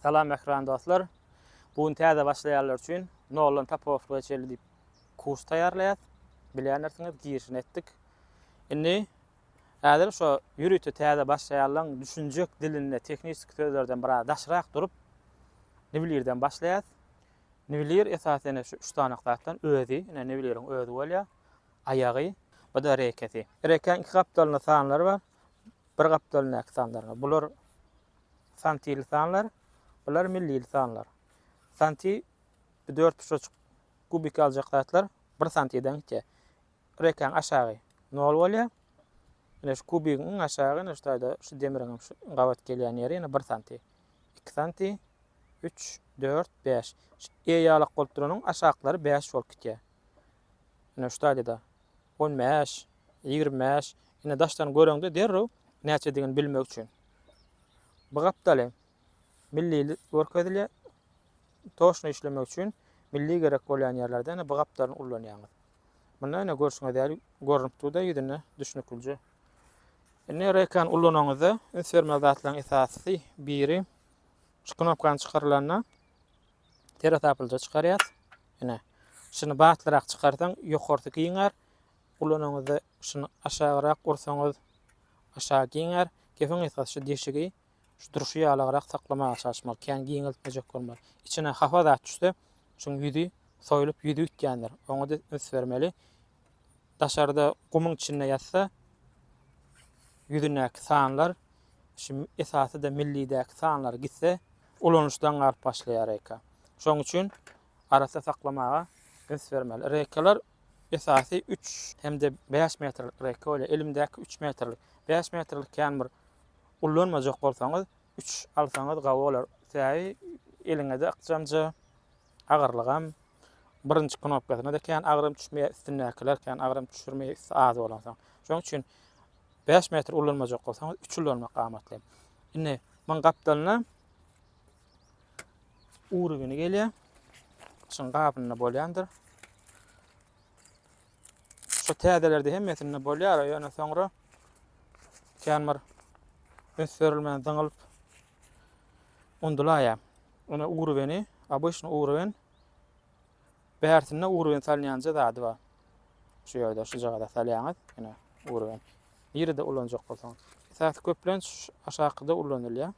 Salam ekran dostlar. Bugün täze başlayanlar üçin Nolan Tapowski geçerli diýip kurs taýýarlaýar. Bilýänlersiňiz, girişini etdik. Indi häzir şo ýürüýte täze başlaýanlaryň düşünjek diline teknik sözlerden biraz daşyrak durup nibilirden başlaýar. Nibilir esasen şu 3 tane zatdan özi, nibilirin özi bolýar, aýagy we da reketi. Reken 2 gapdalyna sanlar bar. 1 gapdalyna sanlar bar. Bular santil sanlar. Bular milli sanlar. Santi 4,5 kubik aljak zatlar 1 santiden ite. Reken aşağı 0 bolýar. Ene şu kubikin aşağı ene şu demiriň şu gawat gelýän ýeri ene 1 santi. 2 santi 3 4 5. Eýalyk golturynyň aşaklary 5 bolup gitýär. Ene şu taýda 15 25 ene daşdan göreňde derrew näçe diýen bilmek üçin. Bu gapdaly milli görkezilýär. Toşny işlemek üçin milli gerek bolýan ýerlerden bu gapdalyny ullanýar. Munda ene görüşiňiz däl görünüp durda ýüdüne düşünükilje. Ene rekan ullananyňyzda inserme zatlaryň esasy biri şu knopkany çykarylanyna teras apylja çykarýar. Ene şunu batlyrak çykarsaň ýokarty giňer. Ullananyňyzda şunu aşagyrak ursaňyz aşağı giňer. Gefeň esasy deşigi şu duruşy ýalyrak saklamaga çalışmaly. Kän giňilmejek bolmaly. İçine hafa zat düşse, şoň ýüzi soýulyp ýüzi ütgendir. Oňa da ös bermeli. Daşarda gumyň içinde ýatsa, ýüzündäki sanlar, şu esasy da millidäki sanlar gitse, ulanışdan galyp başlaýar reka. Şoň üçin arasa saklamaga ös bermeli. Rekalar esasy 3 hemde 5 metrlik reka bolýar. Elimdäki 3 metrlik. 5 metrlik kän bir ullanmajak bolsaňyz 3 alsaňyz gawy bolar. Täze eliňizde aqjamja agyrlygam birinji knopkasyna da kän agrym düşmeýär, üstündäkiler kän agrym düşürmeýär, az bolansaň. Şoň üçin 5 metr ullanmajak bolsaňyz 3 ullanmak gamatly. Indi men gapdalyna urugyny gelýär. Şoň gabyna bolýandyr. Şu täzelerde hemmesinde bolýar, ýöne soňra kän bir ösverilmän daňylyp ondulaýar. Ona urugyny, abyşny urugyny bärsine urugyny salýanja zady bar. Şu ýerde şu jagada salýaňyz, ene urugyny. Ýerde ulanjak bolsaň. Esas köplen aşağıda ulanylýar.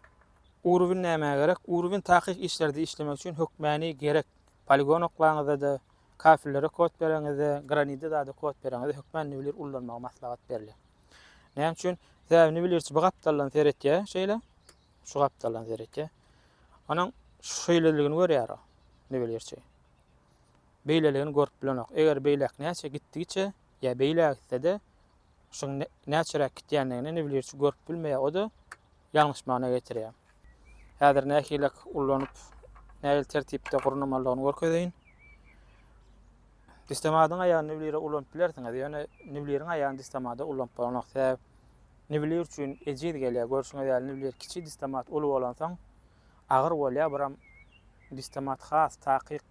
Urugyny näme gerek? Urugyny takyk işlerde işlemek üçin hökmäni gerek. Poligon oklaňyzda da, kafillere kod bereňizde, granitde da kod bereňizde hökmänli bilir ulanmagy maslahat berilýär. Näme üçin? Täze bilirçi bu gapdalyny seretýär, şeýle. Şu gapdalyny seretýär. Onuň şeýleligini görýär. Ne bilirçi. Beýleligini görüp bilenok. Eger beýlek näçe gitdigiçe, ýa beýlek gitse-de şoň näçerek gitýändigini ne bilirçi görüp bilmeýär, o da ýalňyş maňa getirýär. Häzir näçelek ullanyp, näçe tertipde gurulmalygyny görkezeýin. Distemadyň aýagyny bilir ulanyp bilersiňiz, ýöne nibileriň aýagyny distemada ulanyp bolanok. Nibiler üçin ejid gelýär, görüşiňiz ýaly nibiler kiçik distemat uly bolansaň agyr bolýar, biram distemat has takyk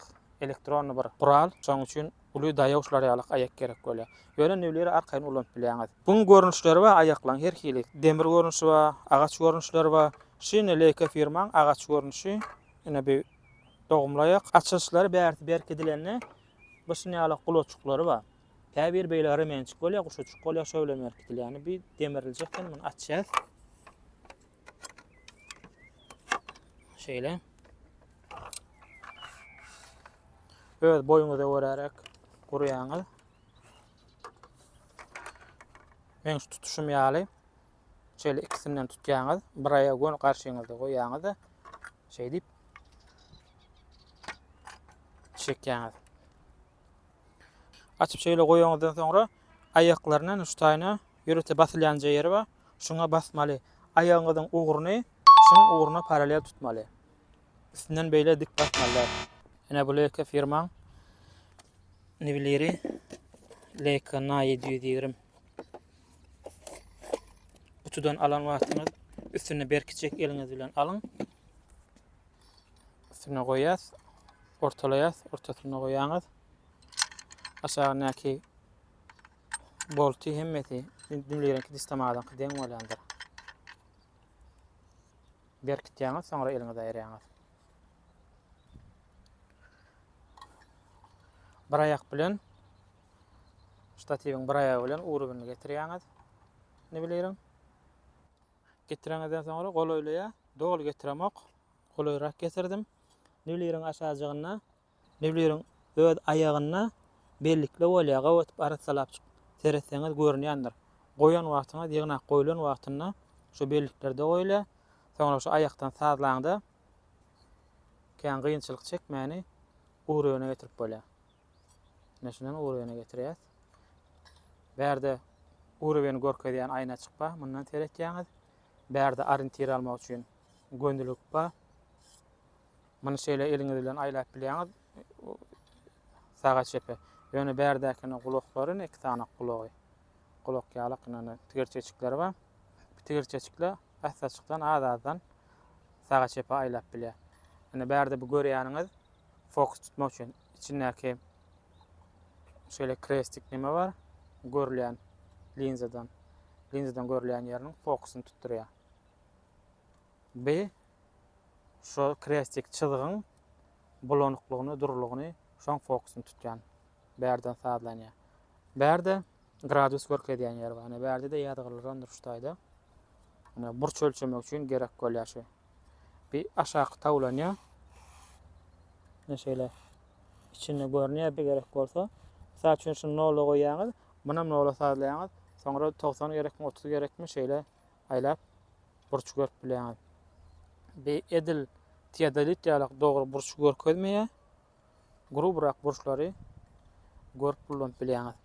elektronny bir gural, şoň üçin uly daýagçylar ýaly aýak gerek bolýar. Ýöne nibileri arkaýyn ulanyp bilýäňiz. Buň görnüşleri we aýaklaryň her hili demir görnüşi we agaç görnüşleri we şeýle leke firmaň agaç görnüşi ene bir dogumlaýak açylşlary berkedilenni başyny ýaly gulaçyklary bar. Täbir beýleri mençik bolýar, guşaçyk bolýar, şöyle merkedilenni bir demiriljakdan men açýar. Şeýle. Öz boýuňyza görärek gurýaňyz. Men şu tutuşum ýaly. Şeýle ikisinden tutýaňyz, bir aýagy garşyňyzda goýaňyz da şeý diýip çekýäňiz. Açıp şeýle goýaňyzdan soňra aýaklaryny uçtaýna ýürete basylýanja ýeri bar. Şuňa basmaly. Aýagyňyzyň uguruny şuň uguruna paralel tutmaly. Üstünden beýle dik basmaly. Ene bu leke firmaň nibileri Lekana 720. Uçudan alan wagtyňyz üstüne berkiçek eliňiz bilen alyň. Üstüne goýýas, ortalaýas, ortasyna goýaňyz. Aşağınaki bolty hemmeti nibilerini distemadan deň bolýandyr. Berkitýäňiz, soňra eliňize aýraýaňyz. bir ayak bilen statiwin bir ayagy bilen urugunu getirýäňiz. Ne bilerim? Getireňizden soňra golaýla dogul getiremok. Golaýrak getirdim. Ne bilerim aşagyna, ne bilerim öz ayagyna bellikle bolýa gawatyp arasalap seretseňiz görünýändir. Goýan wagtyňa ýygnak goýulan wagtyna şu belliklerde goýla, soňra şu ayakdan sazlanda kän gynçylyk çekmäni urugyna getirip bolýar. Näşenem urugyna getirýär. Bärde urugyny görkezýän aýna çykpa, mundan teretýäňiz. Bärde orientir almak üçin göndülük ba. Mana şeýle eliňiz bilen aýlap bilýäňiz. Sagat şepe. Ýöne bärdäkine gulaklary iki tane gulagy. Kulak ýalakyna tigirçeçikleri bar. Tigirçeçikler asaçykdan azazdan sagat şepe aýlap bilýär. Ene bärde bu görýäniňiz fokus tutmak üçin içindäki şeýle krestik neme bar? Görülýän linzadan görülýän ýeriniň fokusyny tutturýar. B şu krestik çyzygyň bulanyklygyny, durulugyny şoň fokusyny tutýan. Bärden sazlanýar. Bärde gradus görkezýän ýer bar. Bärde de ýadgylaryň duruşdaýdy. Burç ölçemek üçin gerek bolýar şu. Bir aşağı tawlanýar. Şeýle içinde görünýär bir gerek bolsa, sağ üçin şu nolu goýýaňyz, munam nolu sazlaýaňyz, soňra 90 gerekmi, 30 gerekmi şeýle aýlap burç görüp bilýäňiz. Bir edil tiýadalit ýalyk dogry burç görkezmeýär. Gurubrak burçlary görüp bilýäňiz.